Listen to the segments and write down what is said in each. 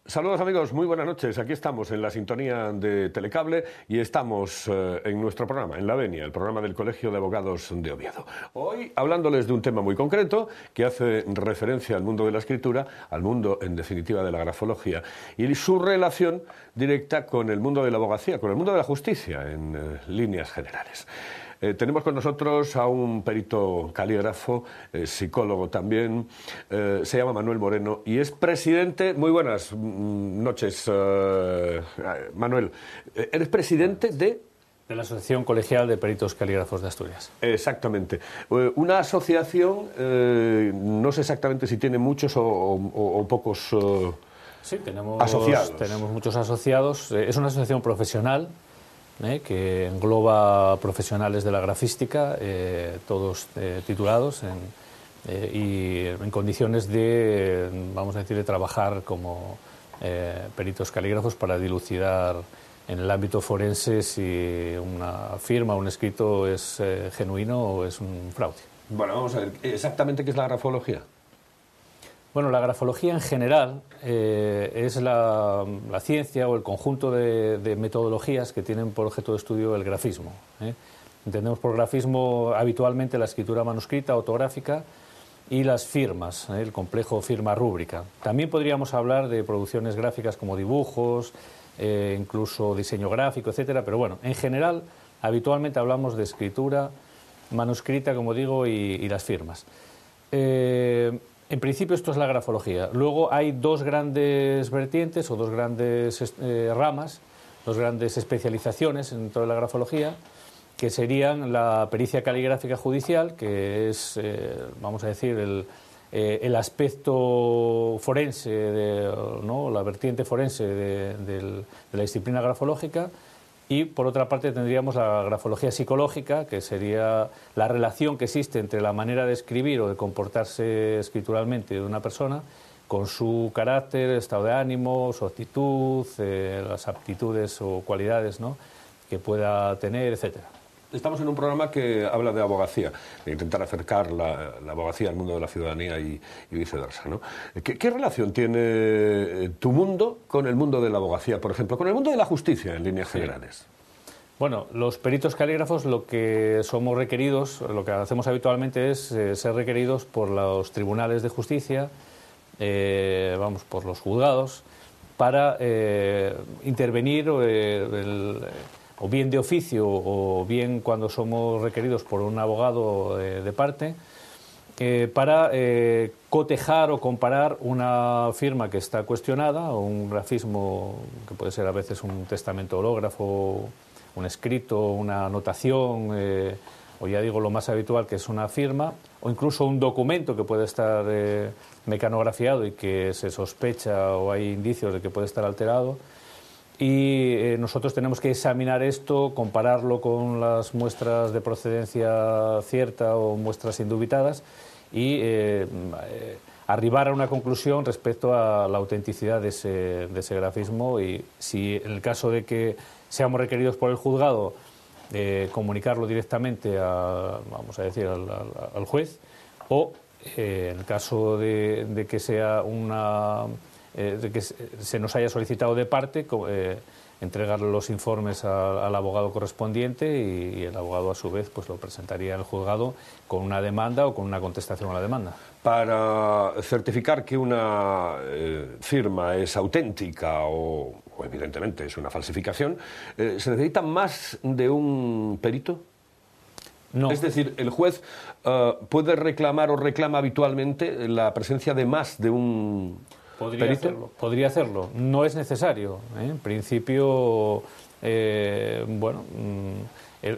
Saludos amigos, muy buenas noches. Aquí estamos en la sintonía de Telecable y estamos en nuestro programa, en La Venia, el programa del Colegio de Abogados de Oviedo. Hoy hablándoles de un tema muy concreto que hace referencia al mundo de la escritura, al mundo en definitiva de la grafología y su relación directa con el mundo de la abogacía, con el mundo de la justicia en líneas generales. Tenemos con nosotros a un perito calígrafo, psicólogo también, se llama Manuel Moreno y es presidente. Muy buenas noches, Manuel. Eres presidente de la Asociación Colegial de Peritos Calígrafos de Asturias. Exactamente. Una asociación, no sé exactamente si tiene muchos o pocos sí, asociados. Tenemos muchos asociados. Es una asociación profesional que engloba profesionales de la grafística, todos titulados y en condiciones de, vamos a decir, de trabajar como peritos calígrafos para dilucidar en el ámbito forense si una firma o un escrito es genuino o es un fraude. Bueno, vamos a ver, exactamente qué es la grafología. Bueno, la grafología en general es la ciencia o el conjunto de metodologías que tienen por objeto de estudio el grafismo. Entendemos por grafismo habitualmente la escritura manuscrita, ortográfica y las firmas, el complejo firma rúbrica. También podríamos hablar de producciones gráficas como dibujos, incluso diseño gráfico, etcétera, pero bueno, en general habitualmente hablamos de escritura manuscrita, como digo, y las firmas. En principio esto es la grafología. Luego hay dos grandes vertientes o dos grandes ramas, dos grandes especializaciones dentro de la grafología, que serían la pericia caligráfica judicial, que es, vamos a decir, el aspecto forense, ¿no? La vertiente forense de la disciplina grafológica. Y, por otra parte, tendríamos la grafología psicológica, que sería la relación que existe entre la manera de escribir o de comportarse escrituralmente de una persona con su carácter, estado de ánimo, su actitud, las aptitudes o cualidades, ¿no?, que pueda tener, etcétera. Estamos en un programa que habla de abogacía, de intentar acercar la abogacía al mundo de la ciudadanía y viceversa, ¿no? ¿Qué relación tiene tu mundo con el mundo de la abogacía, por ejemplo, con el mundo de la justicia en líneas generales? Bueno, los peritos calígrafos lo que somos requeridos, lo que hacemos habitualmente es ser requeridos por los tribunales de justicia, por los juzgados, para intervenir o bien de oficio o bien cuando somos requeridos por un abogado de parte, para cotejar o comparar una firma que está cuestionada o un grafismo que puede ser a veces un testamento hológrafo, un escrito, una anotación, o ya digo lo más habitual que es una firma, o incluso un documento que puede estar mecanografiado y que se sospecha o hay indicios de que puede estar alterado. Y nosotros tenemos que examinar esto, compararlo con las muestras de procedencia cierta o muestras indubitadas y arribar a una conclusión respecto a la autenticidad de ese grafismo y si en el caso de que seamos requeridos por el juzgado comunicarlo directamente vamos a decir, al juez o en el caso de que sea de que se nos haya solicitado de parte, entregar los informes al abogado correspondiente y el abogado a su vez pues lo presentaría al juzgado con una demanda o con una contestación a la demanda. Para certificar que una firma es auténtica o evidentemente es una falsificación, ¿se necesita más de un perito? No. Es decir, el juez puede reclamar o reclama habitualmente la presencia de más de un perito. Podría hacerlo. No es necesario. En principio,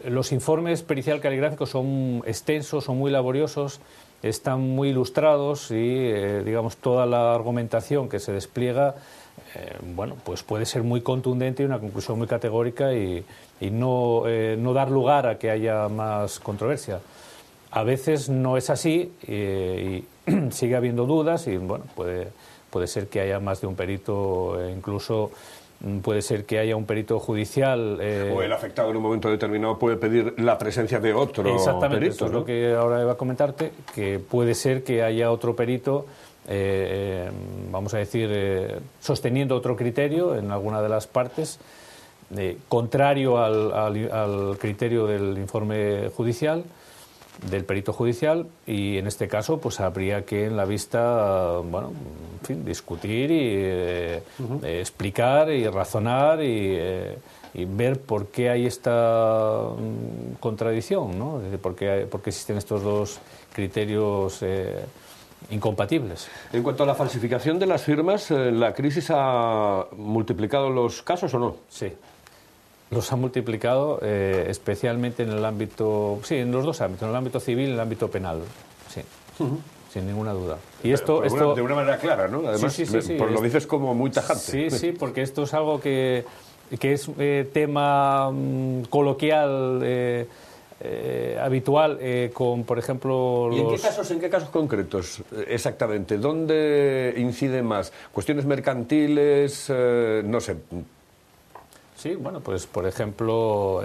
los informes pericial caligráficos son extensos, son muy laboriosos, están muy ilustrados y, digamos, toda la argumentación que se despliega, pues puede ser muy contundente y una conclusión muy categórica y no dar lugar a que haya más controversia. A veces no es así y sigue habiendo dudas y, bueno, puede ser que haya más de un perito, incluso puede ser que haya un perito judicial. O el afectado en un momento determinado puede pedir la presencia de otro exactamente, perito. Eso ¿no? es lo que ahora iba a comentarte, que puede ser que haya otro perito vamos a decir, sosteniendo otro criterio en alguna de las partes, contrario al criterio del informe judicial, del perito judicial, y en este caso pues habría que en la vista, bueno, en fin, discutir y explicar y razonar y ver por qué hay esta contradicción, ¿no? Es decir, por qué existen estos dos criterios incompatibles. En cuanto a la falsificación de las firmas, ¿la crisis ha multiplicado los casos o no? Sí. Los ha multiplicado, especialmente en el ámbito, sí, en los dos ámbitos, en el ámbito civil y en el ámbito penal, sí, sin ninguna duda. Y esto de una manera clara, ¿no? Además, sí, lo dices como muy tajante. Sí, sí, porque esto es algo que es tema coloquial, habitual, con, por ejemplo, ¿Y en qué casos concretos exactamente? ¿Dónde incide más? ¿Cuestiones mercantiles? No sé. Sí, bueno, pues por ejemplo,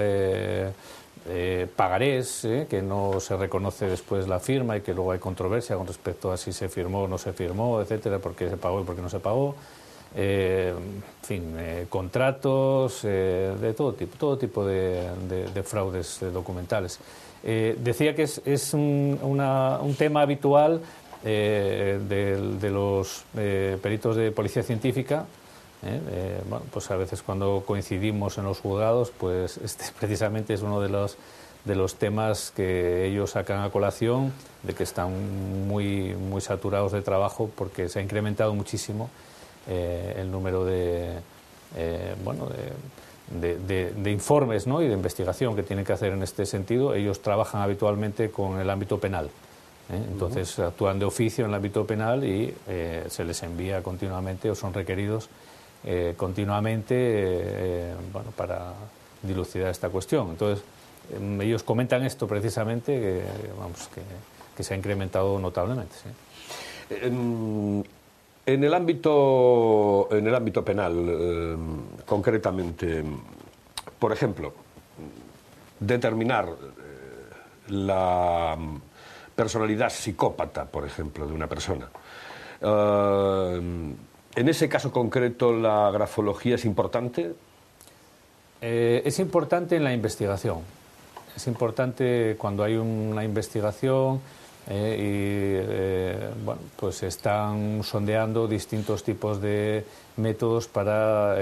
pagarés, que no se reconoce después la firma y que luego hay controversia con respecto a si se firmó o no se firmó, etcétera, por qué se pagó y por qué no se pagó. En fin, contratos de todo tipo de fraudes documentales. Decía que es un tema habitual de los peritos de policía científica. Bueno, pues a veces cuando coincidimos en los juzgados, pues este precisamente es uno de los temas que ellos sacan a colación, de que están muy saturados de trabajo porque se ha incrementado muchísimo el número de informes, ¿no? Y de investigación que tienen que hacer en este sentido. Ellos trabajan habitualmente con el ámbito penal. Entonces actúan de oficio en el ámbito penal y se les envía continuamente o son requeridos continuamente bueno, para dilucidar esta cuestión. Entonces, ellos comentan esto precisamente, que se ha incrementado notablemente. ¿Sí? En el ámbito penal, concretamente, por ejemplo, determinar la personalidad psicópata, por ejemplo, de una persona. ¿En ese caso concreto la grafología es importante? Es importante en la investigación. Es importante cuando hay una investigación bueno, pues están sondeando distintos tipos de métodos para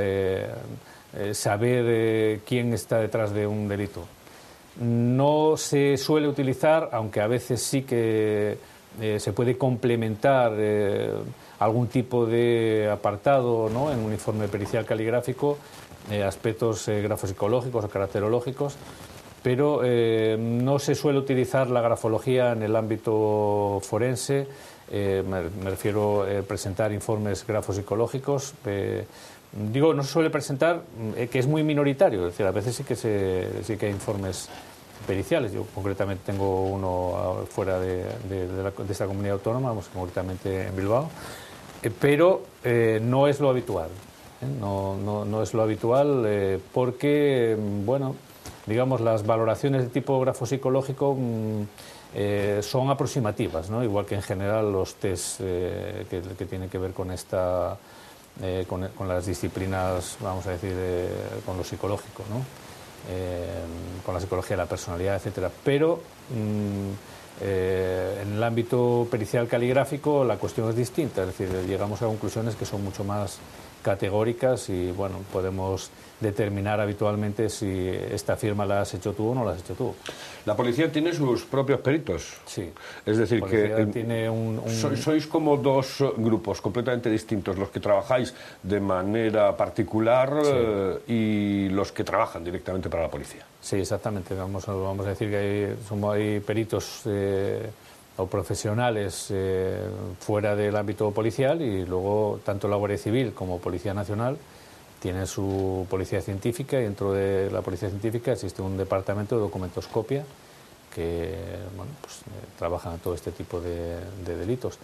saber quién está detrás de un delito. No se suele utilizar, aunque a veces sí que se puede complementar algún tipo de apartado, ¿no? En un informe pericial caligráfico, aspectos grafopsicológicos o caracterológicos, pero no se suele utilizar la grafología en el ámbito forense. Me refiero a presentar informes grafopsicológicos. Digo, no se suele presentar, que es muy minoritario, es decir, a veces sí que hay informes periciales. Yo concretamente tengo uno fuera de esta comunidad autónoma, concretamente en Bilbao, pero no es lo habitual. No es lo habitual porque, bueno, digamos, las valoraciones de tipo grafopsicológico son aproximativas, ¿no? Igual que en general los test que tienen que ver con esta con las disciplinas, vamos a decir, con lo psicológico, ¿no? Con la psicología de la personalidad, etcétera. Pero en el ámbito pericial caligráfico la cuestión es distinta, es decir, llegamos a conclusiones que son mucho más categóricas y, bueno, podemos determinar habitualmente si esta firma la has hecho tú o no la has hecho tú. La policía tiene sus propios peritos. Sí. Es decir, que tiene sois como dos grupos completamente distintos, los que trabajáis de manera particular, sí, y los que trabajan directamente para la policía. Sí, exactamente. Vamos a decir que hay peritos o profesionales fuera del ámbito policial, y luego tanto la Guardia Civil como Policía Nacional tienen su policía científica, y dentro de la policía científica existe un departamento de documentoscopia que, bueno, pues, trabajan en todo este tipo de delitos.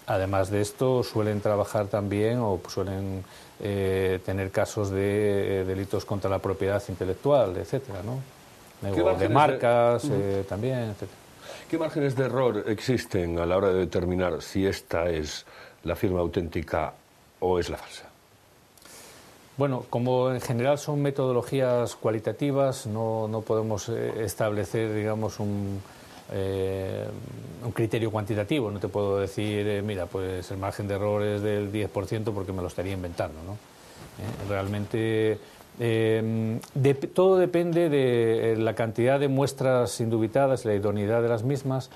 Además de esto, suelen trabajar también o suelen tener casos de delitos contra la propiedad intelectual, etcétera, ¿no? De marcas también, etcétera. ¿Qué márgenes de error existen a la hora de determinar si esta es la firma auténtica o es la falsa? Bueno, como en general son metodologías cualitativas, no podemos establecer, digamos, un criterio cuantitativo. No te puedo decir, mira, pues el margen de error es del 10% porque me lo estaría inventando, ¿no? Realmente todo depende de la cantidad de muestras indubitadas, la idoneidad de las mismas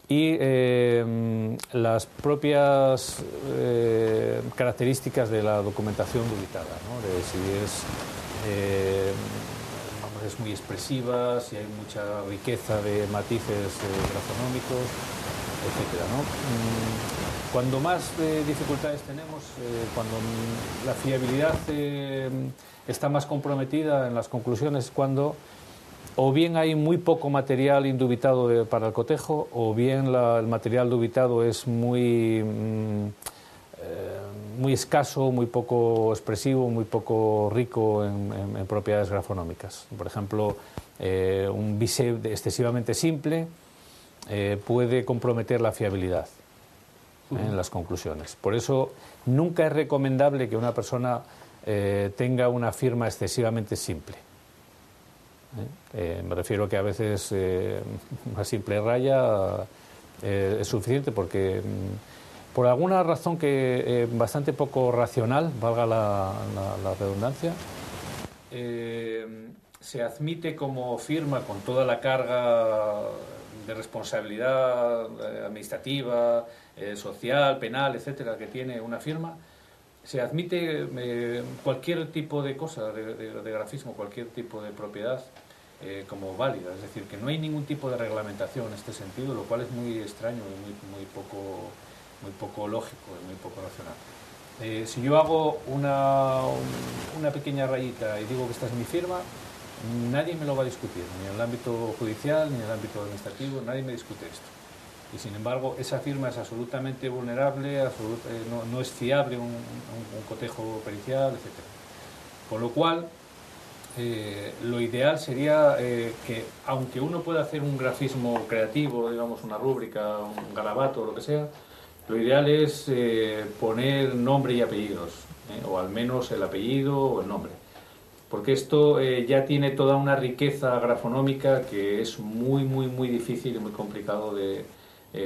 y las propias características de la documentación dubitada, ¿no? De si es muy expresiva, si hay mucha riqueza de matices grafonómicos, etcétera, ¿no? Cuando más dificultades tenemos, cuando la fiabilidad está más comprometida en las conclusiones, cuando o bien hay muy poco material indubitado para el cotejo, o bien el material dubitado es muy escaso, muy poco expresivo, muy poco rico en propiedades grafonómicas. Por ejemplo, un bisel excesivamente simple puede comprometer la fiabilidad en las conclusiones. Por eso nunca es recomendable que una persona tenga una firma excesivamente simple. Me refiero a que a veces una simple raya es suficiente porque por alguna razón que bastante poco racional, valga la redundancia, se admite como firma con toda la carga de responsabilidad administrativa, social, penal, etcétera, que tiene una firma. Se admite cualquier tipo de cosa, de grafismo, cualquier tipo de propiedad como válida. Es decir, que no hay ningún tipo de reglamentación en este sentido, lo cual es muy extraño y muy poco lógico y muy poco racional. Si yo hago una pequeña rayita y digo que esta es mi firma, nadie me lo va a discutir, ni en el ámbito judicial, ni en el ámbito administrativo, nadie me discute esto. Y sin embargo, esa firma es absolutamente vulnerable, no es fiable un cotejo pericial, etc. Con lo cual, lo ideal sería que, aunque uno pueda hacer un grafismo creativo, digamos una rúbrica, un garabato o lo que sea, lo ideal es poner nombre y apellidos, o al menos el apellido o el nombre. Porque esto ya tiene toda una riqueza grafonómica que es muy difícil y muy complicado de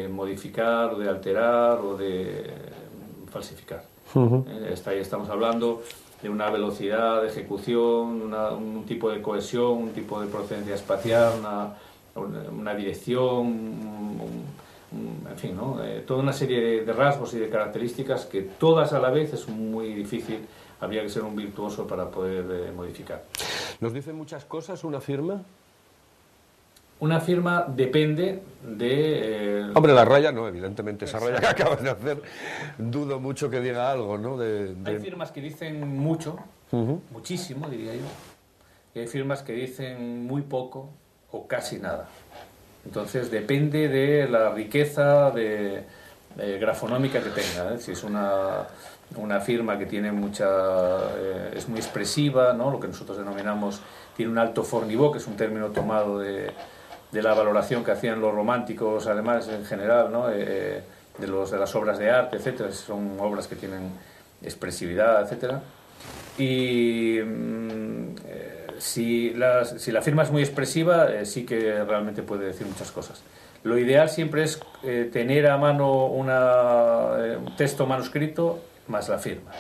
modificar o de alterar o de falsificar. Ahí estamos hablando de una velocidad de ejecución, un tipo de cohesión, un tipo de procedencia espacial, una dirección, en fin, ¿no? Toda una serie de rasgos y de características que todas a la vez es muy difícil, habría que ser un virtuoso para poder modificar. ¿Nos dice muchas cosas una firma? Una firma depende de... Hombre, la raya no, evidentemente, esa raya que acabas de hacer, dudo mucho que diga algo, ¿no? Hay firmas que dicen mucho, muchísimo, diría yo, y hay firmas que dicen muy poco o casi nada. Entonces, depende de la riqueza grafonómica que tenga, ¿eh? Si es una firma que tiene es muy expresiva, ¿no? Lo que nosotros denominamos, tiene un alto forniveau, que es un término tomado de la valoración que hacían los románticos alemanes en general, ¿no? De las obras de arte, etcétera. Son obras que tienen expresividad, etcétera. Y si la firma es muy expresiva, sí que realmente puede decir muchas cosas. Lo ideal siempre es tener a mano un texto manuscrito más la firma.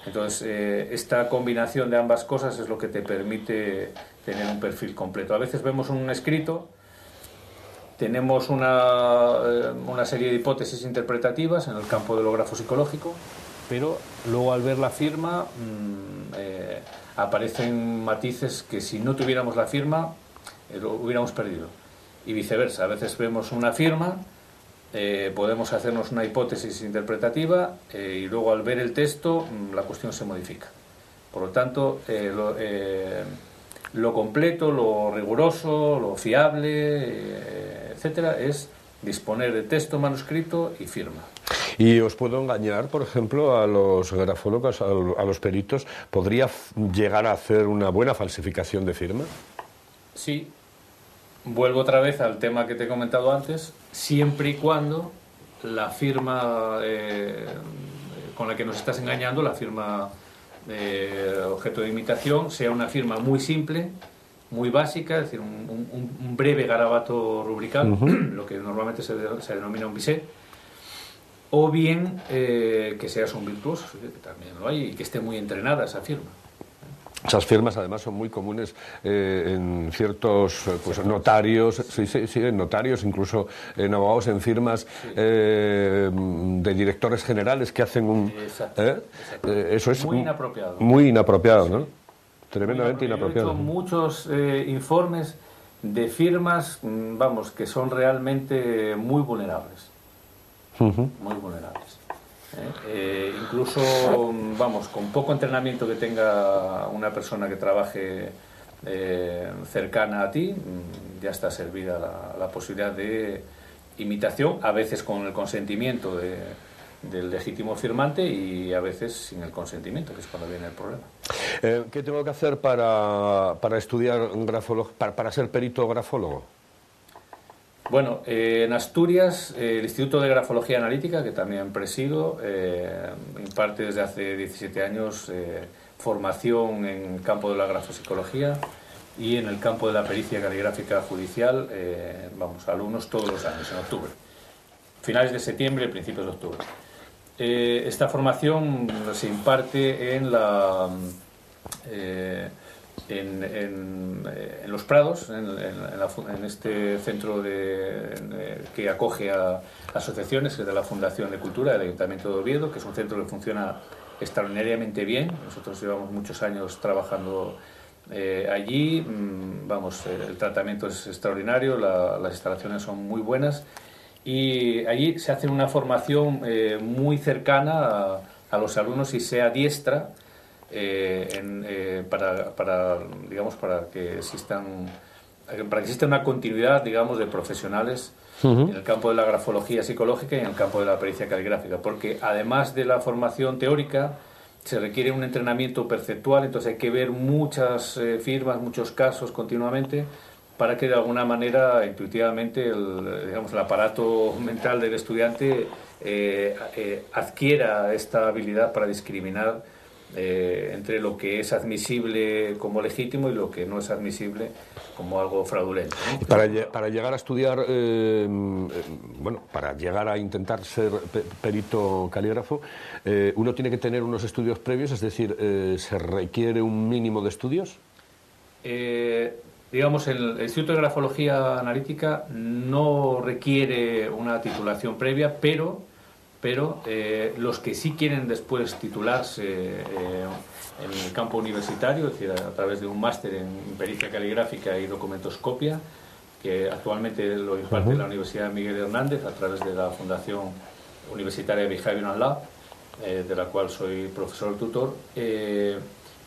Entonces, esta combinación de ambas cosas es lo que te permite tener un perfil completo. A veces vemos un escrito, tenemos una serie de hipótesis interpretativas en el campo de lo grafopsicológico, pero luego al ver la firma aparecen matices que si no tuviéramos la firma lo hubiéramos perdido. Y viceversa, a veces vemos una firma, podemos hacernos una hipótesis interpretativa y luego al ver el texto la cuestión se modifica. Por lo tanto, lo completo, lo riguroso, lo fiable, etcétera, es disponer de texto manuscrito y firma. Y os puedo engañar, por ejemplo, a los grafólogos, a los peritos, ¿podría llegar a hacer una buena falsificación de firma? Sí. Vuelvo otra vez al tema que te he comentado antes, siempre y cuando la firma con la que nos estás engañando, la firma objeto de imitación, sea una firma muy simple, muy básica, es decir, un breve garabato rubricado, lo que normalmente se denomina un bisé, o bien que seas un virtuoso, que también lo hay, y que esté muy entrenada esa firma. Esas firmas además son muy comunes en ciertos notarios, sí, en notarios, incluso en abogados, en firmas de directores generales que hacen un... Exacto. Eso es muy inapropiado. Muy inapropiado, ¿no? Sí. Tremendamente inapropiado. Yo he hecho muchos informes de firmas, vamos, que son realmente muy vulnerables. Muy vulnerables. Incluso, vamos, con poco entrenamiento que tenga una persona que trabaje cercana a ti, ya está servida la posibilidad de imitación, a veces con el consentimiento del legítimo firmante y a veces sin el consentimiento, que es cuando viene el problema. ¿Qué tengo que hacer para estudiar para ser perito grafólogo? Bueno, en Asturias, el Instituto de Grafología Analítica, que también presido, imparte desde hace 17 años formación en el campo de la grafopsicología y en el campo de la pericia caligráfica judicial, alumnos todos los años, en octubre. Finales de septiembre y principios de octubre. Esta formación se imparte en Los Prados, en este centro que acoge a asociaciones, que es de la Fundación de Cultura del Ayuntamiento de Oviedo, que es un centro que funciona extraordinariamente bien. Nosotros llevamos muchos años trabajando allí. El tratamiento es extraordinario, las instalaciones son muy buenas y allí se hace una formación muy cercana a los alumnos y se adiestra para que exista una continuidad, digamos, de profesionales en el campo de la grafología psicológica y en el campo de la pericia caligráfica, porque además de la formación teórica se requiere un entrenamiento perceptual, entonces hay que ver muchas firmas, muchos casos continuamente para que de alguna manera intuitivamente el aparato mental del estudiante adquiera esta habilidad para discriminar entre lo que es admisible como legítimo y lo que no es admisible como algo fraudulento, ¿no? Para llegar a estudiar, para llegar a intentar ser perito calígrafo, uno tiene que tener unos estudios previos, es decir, ¿se requiere un mínimo de estudios? Digamos, el Instituto de Grafología Analítica no requiere una titulación previa, pero los que sí quieren después titularse en el campo universitario, es decir, a través de un máster en pericia caligráfica y documentoscopia, que actualmente lo imparte la Universidad Miguel Hernández a través de la Fundación Universitaria Behavioral Lab, de la cual soy profesor tutor.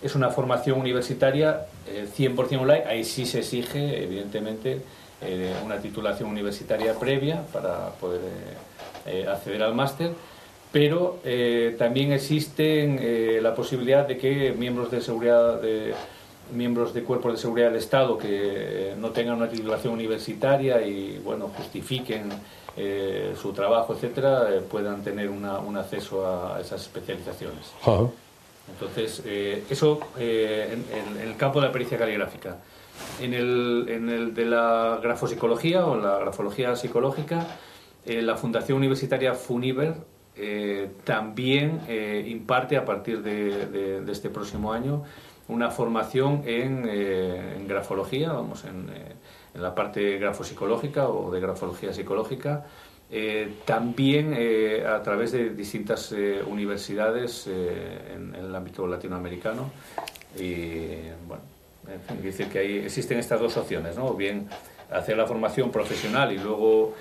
Es una formación universitaria 100% online. Ahí sí se exige, evidentemente, una titulación universitaria previa para poder acceder al máster, pero también existe la posibilidad de que miembros de cuerpos de seguridad del Estado que no tengan una titulación universitaria y justifiquen su trabajo, etcétera, puedan tener un acceso a esas especializaciones. Entonces, eso en el campo de la pericia caligráfica. En el de la grafopsicología o la grafología psicológica, la Fundación Universitaria FUNIVER también imparte a partir de este próximo año una formación en grafología, en la parte grafopsicológica o de grafología psicológica, también a través de distintas universidades en el ámbito latinoamericano. Y es decir, que ahí existen estas dos opciones, ¿no? O bien hacer la formación profesional y luego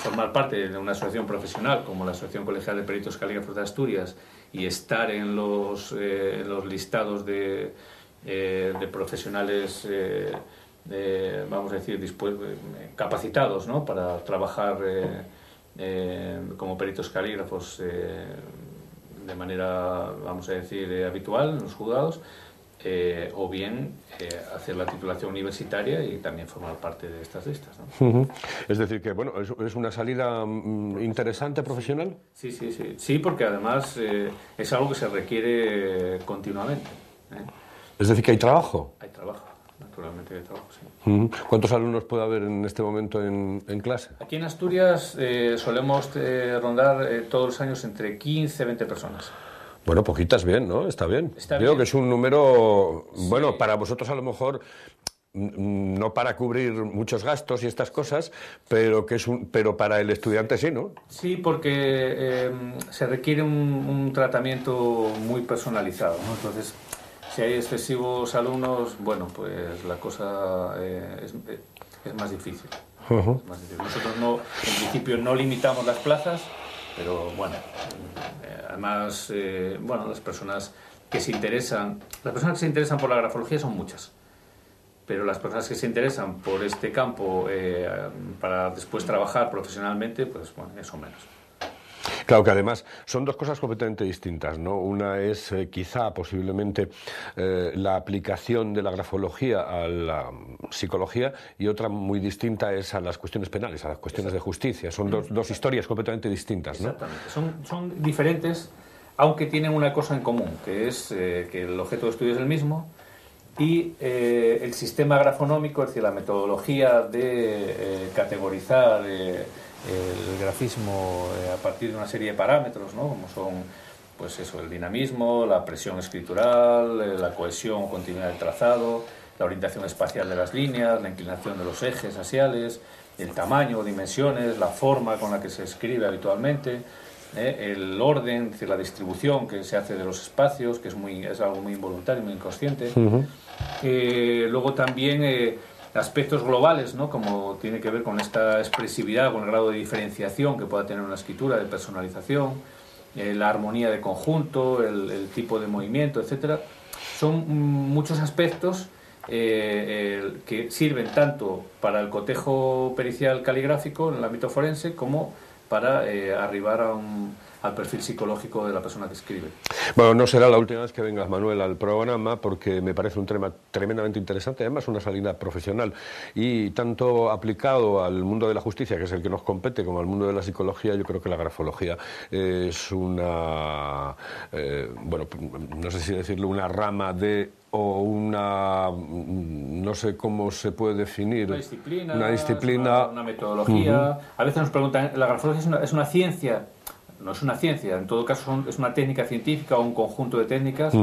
formar parte de una asociación profesional como la Asociación Colegial de Peritos Calígrafos de Asturias y estar en los listados de profesionales capacitados, ¿no? Para trabajar como peritos calígrafos de manera, habitual en los juzgados. o bien hacer la titulación universitaria y también formar parte de estas listas, ¿no? Es decir, que bueno, es una salida interesante profesional. Sí, porque además es algo que se requiere continuamente. Es decir, que hay trabajo. Hay trabajo, naturalmente hay trabajo, sí. ¿Cuántos alumnos puede haber en este momento en clase? Aquí en Asturias solemos rondar todos los años entre 15 y 20 personas. Bueno, poquitas bien, ¿no? Está bien. Está Veo bien. que es un número, Sí. bueno, para vosotros a lo mejor no para cubrir muchos gastos y estas cosas, pero pero para el estudiante sí, ¿no? Sí, porque se requiere un tratamiento muy personalizado, ¿no? Entonces, si hay excesivos alumnos, bueno, pues la cosa es más difícil. Es más difícil. Nosotros en principio no limitamos las plazas, pero bueno, además, bueno, las personas que se interesan por la grafología son muchas, pero las personas que se interesan por este campo para después trabajar profesionalmente, pues bueno, eso menos. Claro que además son dos cosas completamente distintas, ¿no? Una es quizá posiblemente la aplicación de la grafología a la psicología y otra muy distinta es a las cuestiones penales, a las cuestiones de justicia. Son dos historias completamente distintas, ¿no? Exactamente. Son diferentes, aunque tienen una cosa en común, que es que el objeto de estudio es el mismo y el sistema grafonómico, es decir, la metodología de categorizar el grafismo a partir de una serie de parámetros, ¿no? Como son, pues eso, el dinamismo, la presión escritural, la cohesión o continuidad del trazado, la orientación espacial de las líneas, la inclinación de los ejes axiales, el tamaño o dimensiones, la forma con la que se escribe habitualmente, el orden, es decir, la distribución que se hace de los espacios, que es algo muy involuntario, muy inconsciente. Luego también aspectos globales, ¿no? Como tiene que ver con esta expresividad, con el grado de diferenciación que pueda tener una escritura, de personalización, la armonía de conjunto, el tipo de movimiento, etcétera. Son muchos aspectos que sirven tanto para el cotejo pericial caligráfico en el ámbito forense como para arribar al perfil psicológico de la persona que escribe. Bueno, no será la última vez que vengas, Manuel, al programa, porque me parece un tema tremendamente interesante, además una salida profesional y tanto aplicado al mundo de la justicia, que es el que nos compete, como al mundo de la psicología. Yo creo que la grafología es una, bueno, no sé si decirlo, una rama de o una, no sé cómo se puede definir, una disciplina, una metodología. A veces nos preguntan, ¿la grafología es una ciencia? No es una ciencia, en todo caso es una técnica científica o un conjunto de técnicas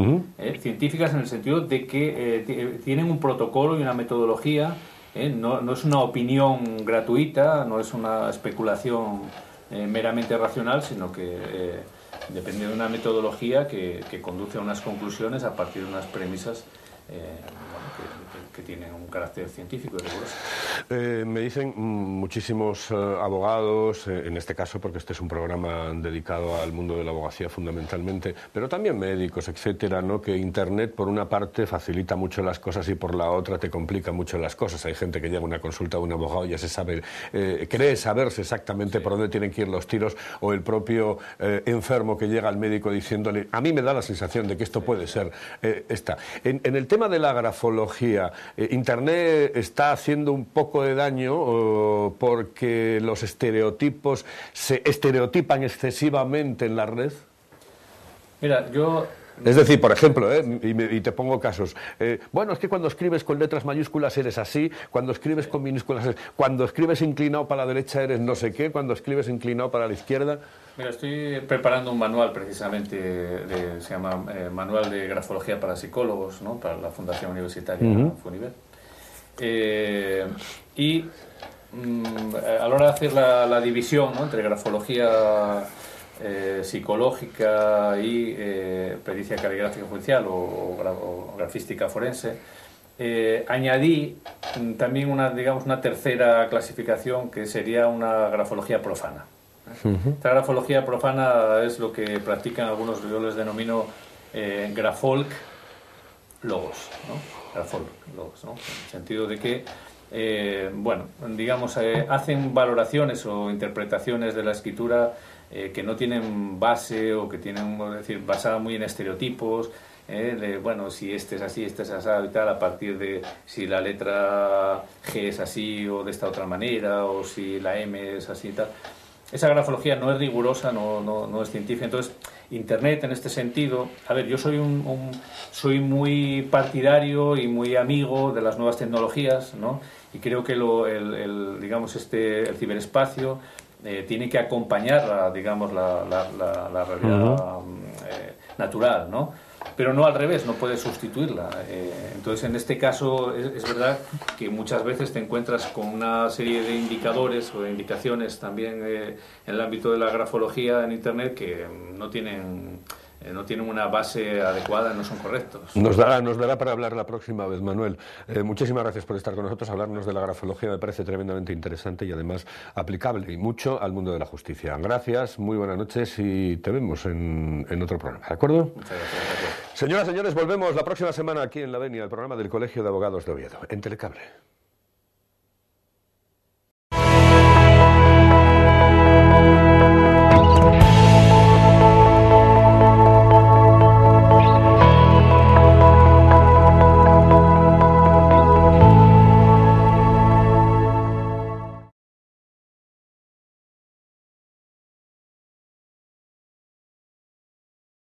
científicas en el sentido de que tienen un protocolo y una metodología, no es una opinión gratuita, no es una especulación meramente racional, sino que depende de una metodología que conduce a unas conclusiones a partir de unas premisas que tienen un carácter científico y riguroso. Me dicen muchísimos abogados, en este caso porque este es un programa dedicado al mundo de la abogacía fundamentalmente, pero también médicos, etcétera, ¿no? Que Internet por una parte facilita mucho las cosas y por la otra te complica mucho las cosas. Hay gente que llega a una consulta de un abogado y ya se sabe, cree saberse exactamente por dónde tienen que ir los tiros, o el propio enfermo que llega al médico diciéndole, a mí me da la sensación de que esto puede ser esta. En el tema de la grafología, Internet está haciendo un poco de daño porque los estereotipos se estereotipan excesivamente en la red. Mira, es decir, por ejemplo, y te pongo casos, bueno, es que cuando escribes con letras mayúsculas eres así, cuando escribes con minúsculas, cuando escribes inclinado para la derecha eres no sé qué, cuando escribes inclinado para la izquierda. Mira, estoy preparando un manual precisamente, se llama Manual de Grafología para Psicólogos, ¿no? Para la Fundación Universitaria Funiver. Y a la hora de hacer la división, ¿no? Entre grafología psicológica y pericia caligráfica judicial o grafística forense, añadí también una tercera clasificación que sería una grafología profana. Esta grafología profana es lo que practican algunos, yo les denomino grafolk logos, ¿no? Grafolk logos, ¿no? En el sentido de que hacen valoraciones o interpretaciones de la escritura que no tienen base o que tienen, es decir, basada muy en estereotipos, bueno, si este es así, este es así y tal, a partir de si la letra G es así o de esta otra manera, o si la M es así y tal. Esa grafología no es rigurosa, no es científica. Entonces, Internet en este sentido, a ver, yo soy muy partidario y muy amigo de las nuevas tecnologías, ¿no? Y creo que el ciberespacio tiene que acompañar la realidad natural, ¿no? Pero no al revés, no puede sustituirla. Entonces, en este caso, es verdad que muchas veces te encuentras con una serie de indicadores o de indicaciones también en el ámbito de la grafología en Internet que no tienen una base adecuada, no son correctos. Nos dará para hablar la próxima vez, Manuel. Muchísimas gracias por estar con nosotros. Hablarnos de la grafología me parece tremendamente interesante y además aplicable y mucho al mundo de la justicia. Gracias, muy buenas noches y te vemos en otro programa, ¿de acuerdo? Muchas gracias. Señoras y señores, volvemos la próxima semana aquí en La Venia, el programa del Colegio de Abogados de Oviedo, en Telecable.